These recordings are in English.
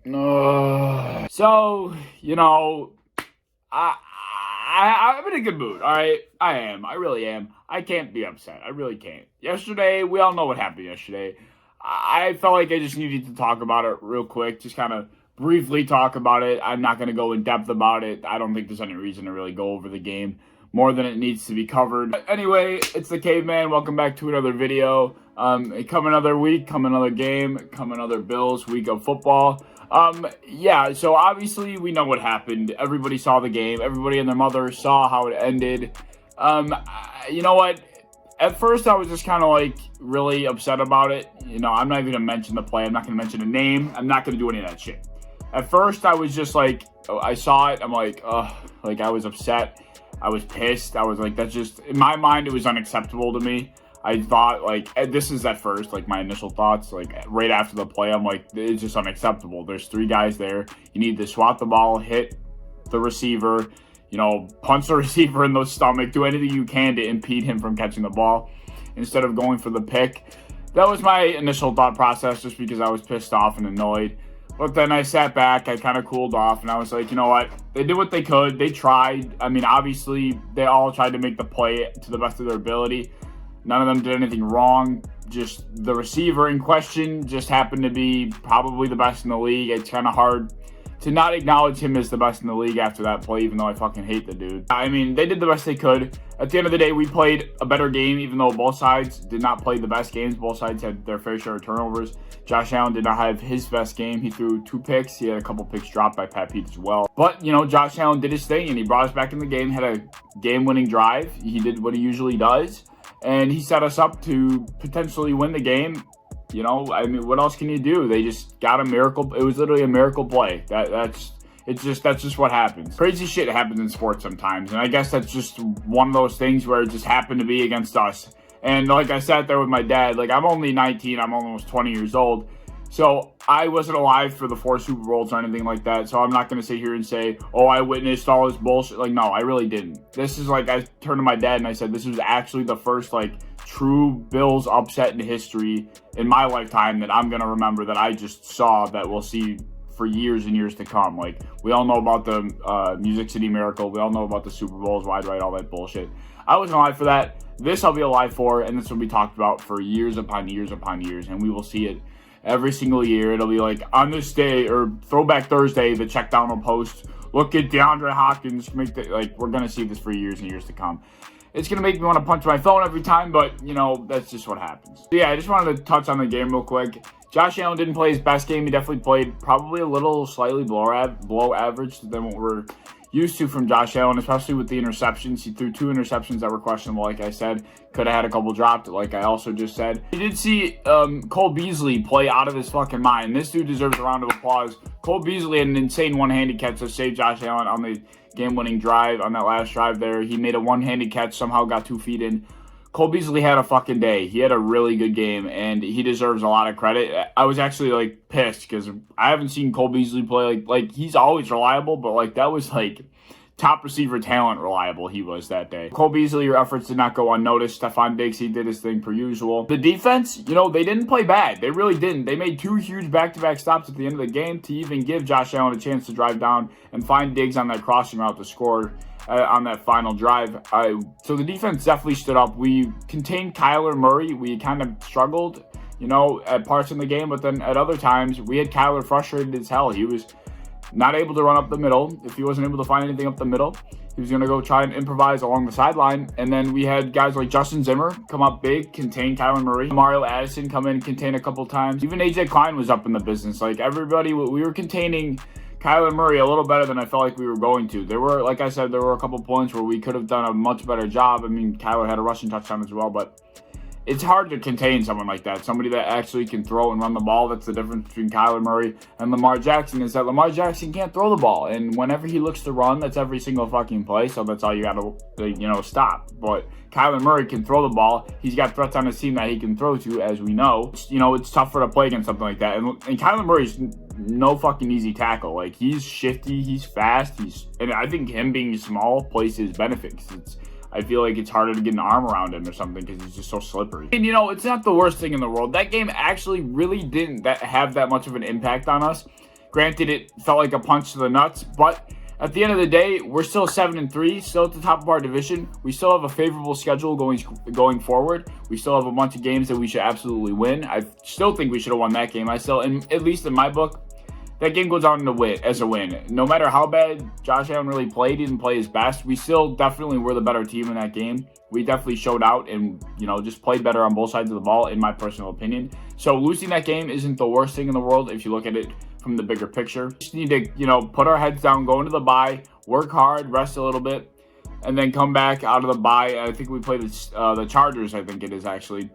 So, you know, I'm in a good mood, all right? I am. I really am. I can't be upset. I really can't. Yesterday, we all know what happened yesterday. I felt like I just needed to talk about it real quick, just kind of briefly talk about it. I'm not going to go in depth about it. I don't think there's any reason to really go over the game more than it needs to be covered. But anyway, it's the Caveman. Welcome back to another video. Come another week, come another game, come another Bills week of football. Yeah, so obviously we know what happened. Everybody saw the game. Everybody and their mother saw how it ended. You know what? At first, I was just kind of like really upset about it. You know, I'm not even gonna mention the play. I'm not gonna mention a name. I'm not gonna do any of that shit. At first, I was just like, I saw it. I'm like, ugh, like I was upset. I was pissed. I was like, that's just, in my mind, it was unacceptable to me. I thought, like, this is at first, like, my initial thoughts, like, right after the play, I'm like, it's just unacceptable. There's three guys there. You need to swat the ball, hit the receiver, you know, punch the receiver in the stomach, do anything you can to impede him from catching the ball instead of going for the pick. That was my initial thought process, just because I was pissed off and annoyed. But then I sat back, I kind of cooled off, and I was like, you know what? They did what they could. They tried. I mean, obviously, they all tried to make the play to the best of their ability. None of them did anything wrong. Just the receiver in question just happened to be probably the best in the league. It's kind of hard to not acknowledge him as the best in the league after that play, even though I fucking hate the dude. I mean, they did the best they could. At the end of the day, we played a better game, even though both sides did not play the best games. Both sides had their fair share of turnovers. Josh Allen did not have his best game. He threw 2 picks. He had a couple picks dropped by Pat Pete as well. But, you know, Josh Allen did his thing, and he brought us back in the game, had a game-winning drive. He did what he usually does, and he set us up to potentially win the game. You know, I mean, what else can you do? They just got a miracle. It was literally a miracle play. That's just what happens. Crazy shit happens in sports sometimes, and I guess that's just one of those things where it just happened to be against us. And like I sat there with my dad, like I'm only 19, I'm almost 20 years old, so I wasn't alive for the 4 Super Bowls or anything like that. So I'm not gonna sit here and say, oh, I witnessed all this bullshit. Like, no, I really didn't. This is like, I turned to my dad and I said, this was actually the first like true Bills upset in history in my lifetime that I'm gonna remember, that I just saw, that we'll see for years and years to come. Like, we all know about the Music City Miracle. We all know about the Super Bowls, wide right, all that bullshit. I wasn't alive for that. This I'll be alive for, and this will be talked about for years upon years upon years, and we will see it every single year. It'll be like, on this day, or Throwback Thursday, the check down will post, look at DeAndre Hopkins, like, we're gonna see this for years and years to come. It's going to make me want to punch my phone every time, but, you know, that's just what happens. So, yeah, I just wanted to touch on the game real quick. Josh Allen didn't play his best game. He definitely played probably a little slightly below average than what we're used to from Josh Allen, especially with the interceptions. He threw 2 interceptions that were questionable, like I said. Could have had a couple dropped, like I also just said. You did see Cole Beasley play out of his fucking mind. This dude deserves a round of applause. Cole Beasley had an insane one-handed catch to save Josh Allen on the game-winning drive, on that last drive there. He made a one-handed catch, somehow got 2 feet in. Cole Beasley had a fucking day. He had a really good game, and he deserves a lot of credit. I was actually, like, pissed because I haven't seen Cole Beasley play. Like, he's always reliable, but, like, that was, like, top receiver talent reliable he was that day. Cole Beasley, your efforts did not go unnoticed. Stephon Diggs, he did his thing per usual. The defense, you know, they didn't play bad. They really didn't. They made 2 huge back-to-back stops at the end of the game to even give Josh Allen a chance to drive down and find Diggs on that crossing route to score on that final drive. So the defense definitely stood up. We contained Kyler Murray. We kind of struggled, you know, at parts in the game, but then at other times, we had Kyler frustrated as hell. He was not able to run up the middle. If he wasn't able to find anything up the middle, he was going to go try and improvise along the sideline. And then we had guys like Justin Zimmer come up big, contain Kyler Murray. Mario Addison come in, contain a couple times. Even AJ Klein was up in the business. Like, everybody, we were containing Kyler Murray a little better than I felt like we were going to. There were, like I said, there were a couple points where we could have done a much better job. I mean, Kyler had a rushing touchdown as well, but it's hard to contain someone like that. Somebody that actually can throw and run the ball. That's the difference between Kyler Murray and Lamar Jackson, is that Lamar Jackson can't throw the ball. And whenever he looks to run, that's every single fucking play. So that's all you got to, you know, stop. But Kyler Murray can throw the ball. He's got threats on his team that he can throw to, as we know. You know, it's tougher to play against something like that. And Kyler Murray's no fucking easy tackle. Like, he's shifty, he's fast, and I think him being small plays his benefit, because I feel like it's harder to get an arm around him or something because he's just so slippery. And, you know, it's not the worst thing in the world. That game actually really didn't have that much of an impact on us. Granted, it felt like a punch to the nuts, but at the end of the day, we're still 7-3, still at the top of our division. We still have a favorable schedule going forward. We still have a bunch of games that we should absolutely win. I still think we should have won that game. And at least in my book, that game goes on as a win. No matter how bad Josh Allen really played, he didn't play his best. We still definitely were the better team in that game. We definitely showed out and, just played better on both sides of the ball, in my personal opinion. So losing that game isn't the worst thing in the world if you look at it from the bigger picture. Just need to, put our heads down, go into the bye, work hard, rest a little bit, and then come back out of the bye. I think we play the Chargers, I think it is actually.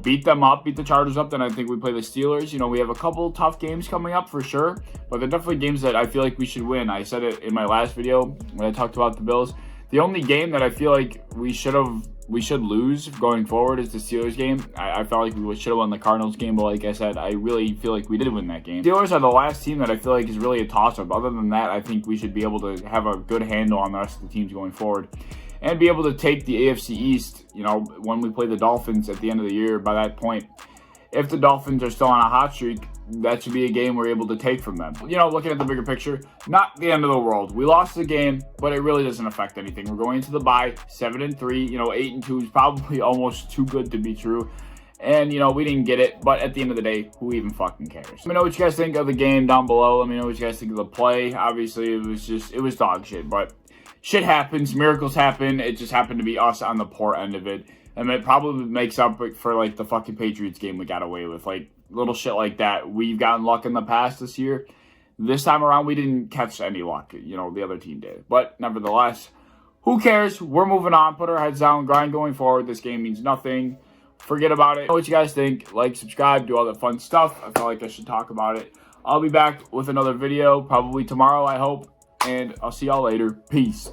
Beat them up, beat the Chargers up. Then I think we play the Steelers. We have a couple tough games coming up for sure, but they're definitely games that I feel like we should win. I said it in my last video when I talked about the Bills. The only game that I feel like we should lose going forward is the Steelers game. I felt like we should have won the Cardinals game, but like I said, I really feel like we did win that game. Steelers are the last team that I feel like is really a toss-up. Other than that, I think we should be able to have a good handle on the rest of the teams going forward and be able to take the AFC East, when we play the Dolphins at the end of the year. By that point, if the Dolphins are still on a hot streak, that should be a game we're able to take from them. Looking at the bigger picture, not the end of the world. We lost the game, but it really doesn't affect anything. We're going into the bye 7-3. 8-2 is probably almost too good to be true. And, we didn't get it. But at the end of the day, who even fucking cares? Let me know what you guys think of the game down below. Let me know what you guys think of the play. Obviously, it was dog shit. But shit happens. Miracles happen. It just happened to be us on the poor end of it. And it probably makes up for, the fucking Patriots game we got away with. Little shit like that. We've gotten luck in the past this year. This time around, we didn't catch any luck. The other team did. But nevertheless, who cares? We're moving on. Put our heads down. Grind going forward. This game means nothing. Forget about it. Know what you guys think. Like, subscribe, do all that fun stuff. I felt like I should talk about it. I'll be back with another video, probably tomorrow, I hope. And I'll see y'all later. Peace.